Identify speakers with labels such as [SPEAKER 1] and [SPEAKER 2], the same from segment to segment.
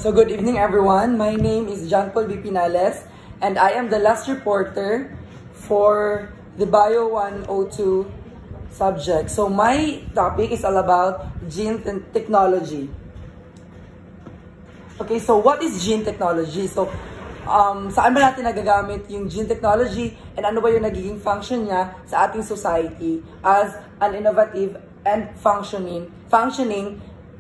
[SPEAKER 1] So good evening everyone. My name is John Paul B. Pinales and I am the last reporter for the Bio 102 subject. So my topic is all about gene technology. Okay, so what is gene technology? So saan ba natin nagagamit yung gene technology and ano ba yung nagiging function niya sa ating society as an innovative and functioning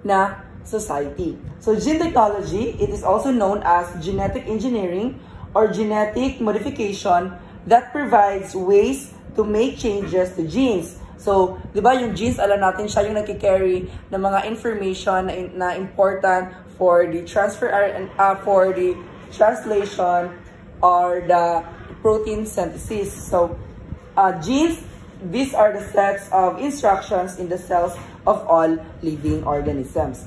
[SPEAKER 1] na society. So gene technology, it is also known as genetic engineering or genetic modification that provides ways to make changes to genes. So, di ba yung genes, alam natin siya yung nagkikarry ng mga information na important for the transfer and for the translation or the protein synthesis. So, genes, these are the sets of instructions in the cells of all living organisms.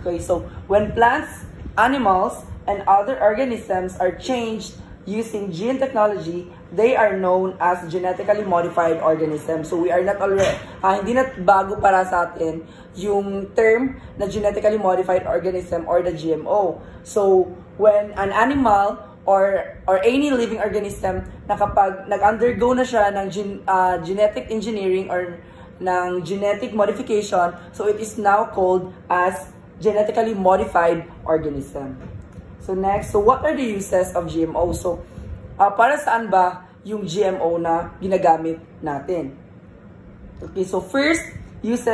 [SPEAKER 1] Okay, so when plants, animals, and other organisms are changed using gene technology, they are known as genetically modified organisms. So we are not already, hindi na bago para sa atin yung term na genetically modified organism or the GMO. So when an animal or any living organism na kapag nag-undergo na siya ng genetic engineering or ng genetic modification, so it is now called as genetically modified organism. So next, so what are the uses of GMO? So para saan ba yung GMO na ginagamit natin? Okay, so first use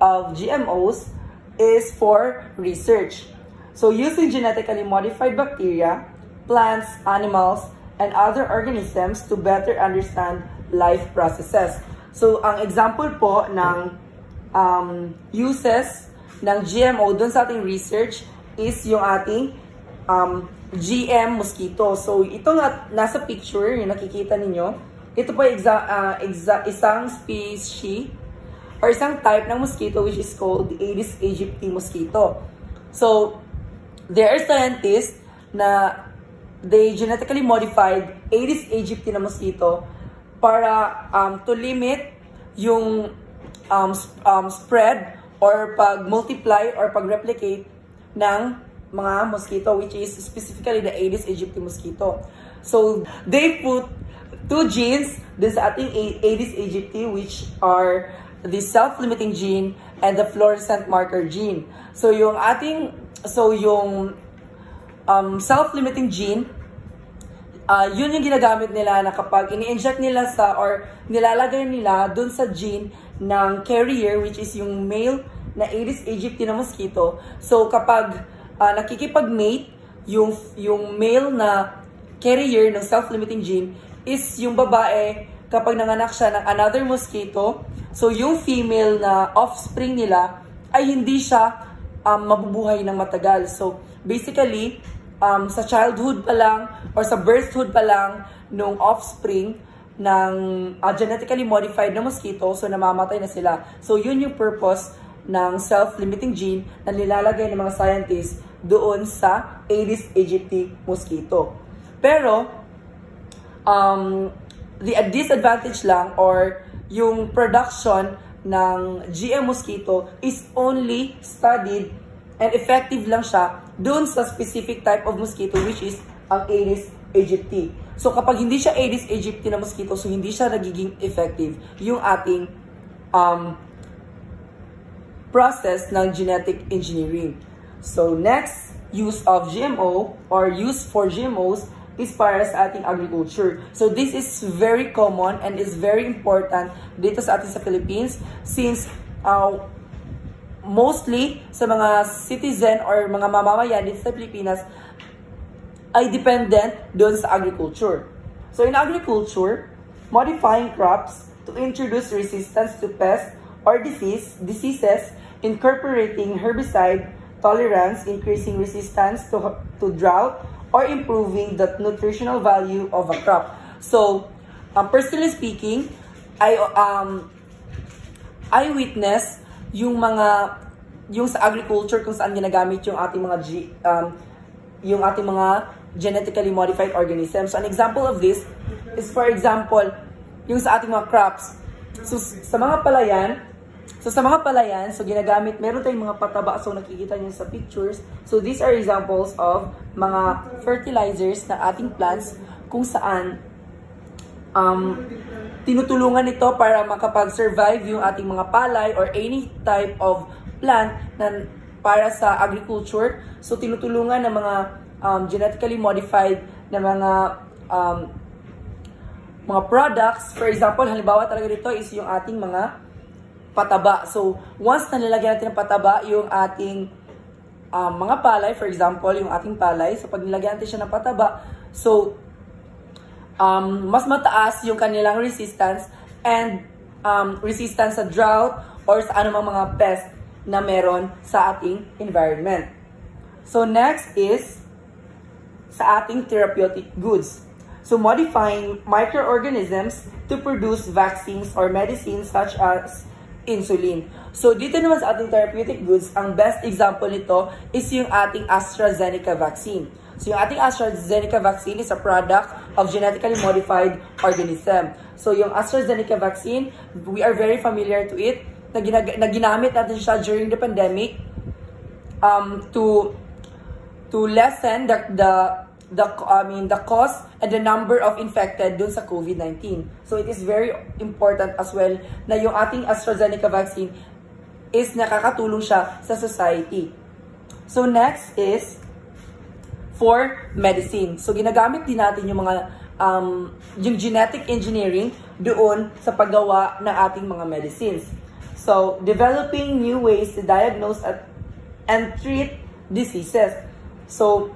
[SPEAKER 1] of GMOs is for research. So using genetically modified bacteria, plants, animals, and other organisms to better understand life processes. So ang example po ng uses ng GMO dun sa ating research is yung ating GM mosquito. So ito nga nasa picture, yung nakikita ninyo, ito po isang species or isang type ng mosquito which is called Aedes aegypti mosquito. So there are scientists na they genetically modified Aedes aegypti na mosquito para to limit yung spread or pag-multiply or pag-replicate ng mga mosquito, which is specifically the Aedes aegypti mosquito. So they put two genes dun sa ating Aedes aegypti, which are the self-limiting gene and the fluorescent marker gene. So yung self-limiting gene, yun yung ginagamit nila na kapag ini-inject nila or nilalagay nila dun sa gene ng carrier, which is yung male na Aedes aegypti na mosquito. So kapag nakikipag-mate yung male na carrier ng self-limiting gene is yung babae kapag nanganak siya ng another mosquito. So yung female na offspring nila ay hindi siya mabubuhay ng matagal. So basically, sa childhood pa lang or sa birthhood pa lang nung offspring ng genetically modified na mosquito, so namamatay na sila. So yun yung purpose ng self-limiting gene na nilalagay ng mga scientists doon sa Aedes aegypti mosquito. Pero the disadvantage lang or yung production ng GM mosquito is only studied and effective lang siya doon sa specific type of mosquito, which is ang Aedes aegypti. So kapag hindi siya Aedes aegypti na mosquito, so hindi siya nagiging effective yung ating process ng genetic engineering. So next use of GMO or use for GMOs is para sa ating agriculture. So this is very common and is very important dito sa atin sa Philippines since mostly sa mga citizen or mga mamamayan dito sa Pilipinas ay dependent doon sa agriculture. So in agriculture, modifying crops to introduce resistance to pests or diseases, incorporating herbicide tolerance, increasing resistance to drought, or improving the nutritional value of a crop. So, personally speaking, I witness yung sa agriculture kung saan ginagamit yung ating mga genetically modified organisms. So an example of this is, for example, yung sa ating mga crops. So sa mga palayan, So sa mga palayan, so ginagamit, meron tayong mga pataba, so nakikita niyo sa pictures. So these are examples of mga fertilizers na ating plants kung saan tinutulungan ito para makapag-survive yung ating mga palay or any type of plant na para sa agriculture. So tinutulungan ng mga genetically modified na mga products. For example, halimbawa talaga dito is yung ating mga pataba. So, once na nilagyan natin ng pataba, yung ating mga palay, for example, yung ating palay, so pag nilagyan natin siya ng pataba, so, mas mataas yung kanilang resistance and resistance sa drought or sa anumang mga pest na meron sa ating environment. So, next is sa ating therapeutic goods. So, modifying microorganisms to produce vaccines or medicines such as insulin. So, dito naman sa ating therapeutic goods, ang best example nito is yung ating AstraZeneca vaccine. So, yung ating AstraZeneca vaccine is a product of genetically modified organism. So, yung AstraZeneca vaccine, we are very familiar to it, na ginamit natin siya during the pandemic to lessen the cost and the number of infected dun sa COVID-19. So, it is very important as well na yung ating AstraZeneca vaccine is nakakatulong siya sa society. So, next is for medicine. So, ginagamit din natin yung mga yung genetic engineering doon sa paggawa ng ating mga medicines. So, developing new ways to diagnose and treat diseases. So,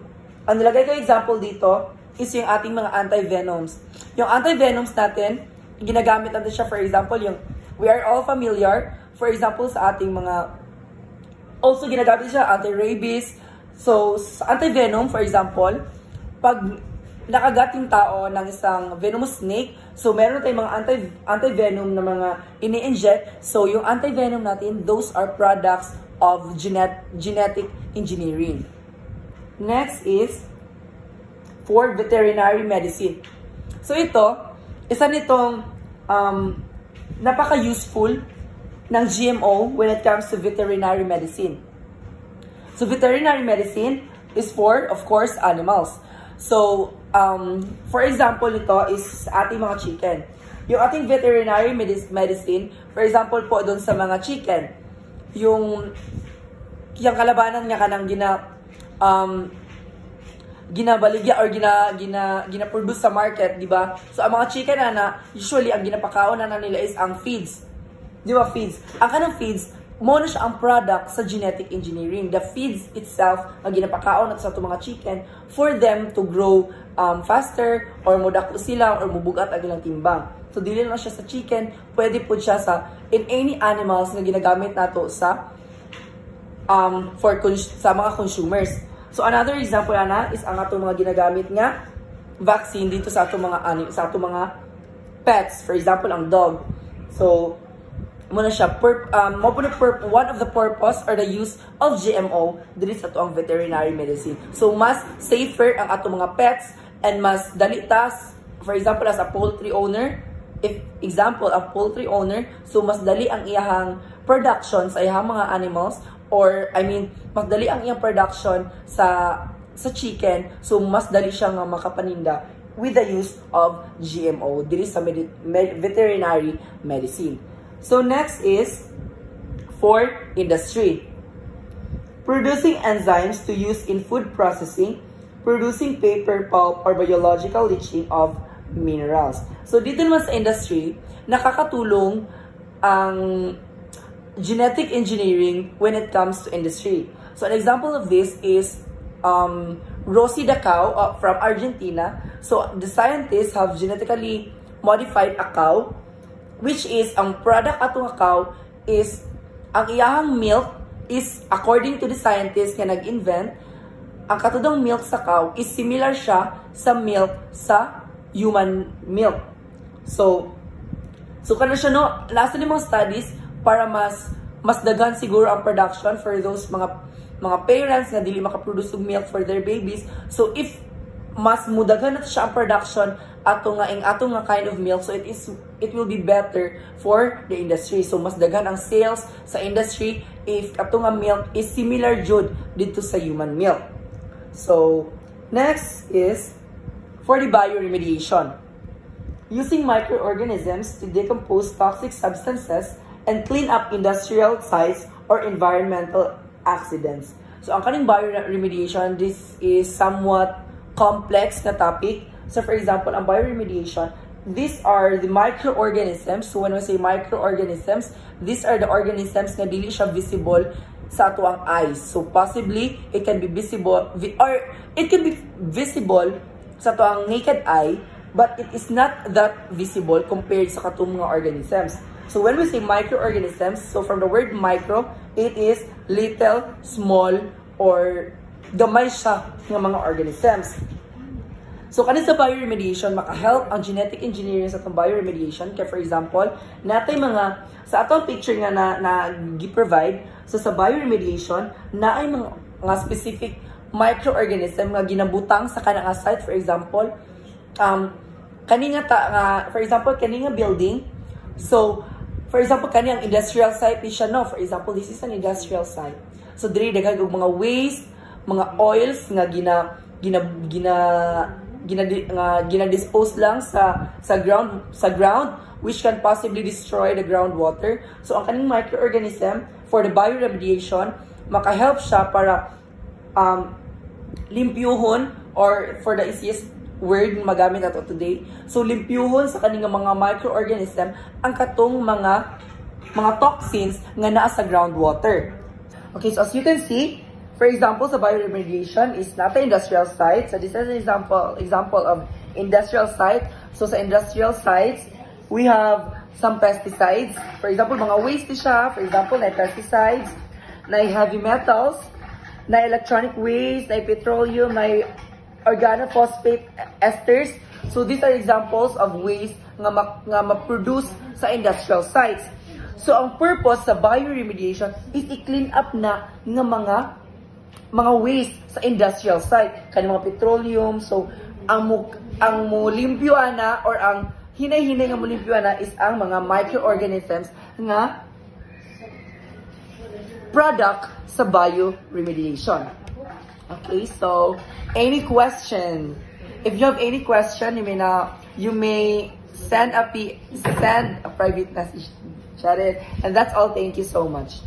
[SPEAKER 1] ang nilagay ko example dito is yung ating mga anti-venoms. Yung anti-venoms natin, ginagamit natin siya, for example, yung we are all familiar, for example, sa ating mga, also ginagamit siya, anti-rabies. So, sa anti-venom, for example, pag nakagat yung tao ng isang venomous snake, so meron tayong mga anti-venom na mga ini-inject. So, yung anti-venom natin, those are products of genetic engineering. Next is for veterinary medicine. So ito, isa nitong napaka-useful ng GMO when it comes to veterinary medicine. So veterinary medicine is for, of course, animals. So, for example, ito is sa ating mga chicken. Yung ating veterinary medicine, for example po doon sa mga chicken, yung kalabanan niya kanang ginabaligya or gina-produce sa market, di ba? So, ang mga chicken na usually, ang ginapakaon na nila is ang feeds. Di ba, feeds? Ang kanang feeds, mo na siya ang product sa genetic engineering. The feeds itself, ang ginapakaon natin sa itong mga chicken for them to grow faster or mudako sila or mubugat ang ilang timbang. So, dili na siya sa chicken, pwede po siya in any animals na ginagamit nato sa mga consumers. So another example ana is ang atong mga ginagamit nga vaccine dito sa atong mga pets, for example ang dog. So muna siya one of the purpose or the use of GMO diri sa atong veterinary medicine. So mas safer ang atong mga pets and mas dali tas, for example as a poultry owner, so mas dali ang iyahang production sa iyang mga animals, or mas dali ang iyang production sa chicken, so mas dali siya nga makapaninda with the use of GMO diri sa veterinary medicine. So next is for industry. Producing enzymes to use in food processing, producing paper, pulp, or biological leaching of minerals. So dito naman sa industry, nakakatulong ang genetic engineering when it comes to industry. So an example of this is Rosy the cow from Argentina. So the scientists have genetically modified a cow, which is ang product atong cow is ang iyahang milk is, according to the scientists na nag-invent, ang katudang milk sa cow is similar siya sa milk sa human milk. So kana siya no, last na mga studies para mas daghan siguro ang production for those mga parents na dili makaproduce og milk for their babies. So if mas mudaghan na siya ang production ato nga kind of milk, so it will be better for the industry. So mas daghan ang sales sa industry if ato nga milk is similar jud dito sa human milk. So next is for the bioremediation. Using microorganisms to decompose toxic substances and clean up industrial sites or environmental accidents. So ang kaning bioremediation, this is somewhat complex na topic. So for example, ang bioremediation, these are the microorganisms. So when we say microorganisms, these are the organisms na dili siya visible sa ato ang eyes. So possibly, it can be visible, or it can be visible sa ato ang naked eye, but it is not that visible compared sa katong mga organisms. So when we say microorganisms, so from the word micro, it is little, small, or gamay siya ng mga organisms. So kanin sa bioremediation, maka-help ang genetic engineering sa itong bioremediation. Kaya for example, natay mga, sa atong picture nga na gi-provide, so sa bioremediation, na ay mga specific microorganism nga ginabutang sa kanang site. For example, for example, kaninga building. So, for example, kaniyang industrial site ni siya, no? For example, this is an industrial site. So, diri daghang mga waste, mga oils nga gina-dispose lang sa ground, which can possibly destroy the groundwater. So, ang kaning microorganism for the bioremediation, maka-help siya para limpyuhon, or for the easiest word magamit nato today. So limpyuhon sa kaning mga microorganism ang katong mga toxins nga naa sa groundwater. Okay, so as you can see, for example, sa bioremediation is not an industrial site. So this is an example of industrial site. So sa industrial sites, we have some pesticides. For example, mga waste siya. For example, na pesticides, na heavy metals, na electronic waste, na petroleum, na organophosphate esters. So these are examples of waste nga ma-produce sa industrial sites. So ang purpose sa bioremediation is i-clean up na nga mga waste sa industrial site, kani mga petroleum. So ang mulimpyuan na, or ang hinay-hinay nga mulimpyuan na is ang mga microorganisms nga product sa bioremediation. Okay, so any question? If you have any question, you may send a private message. And that's all. Thank you so much.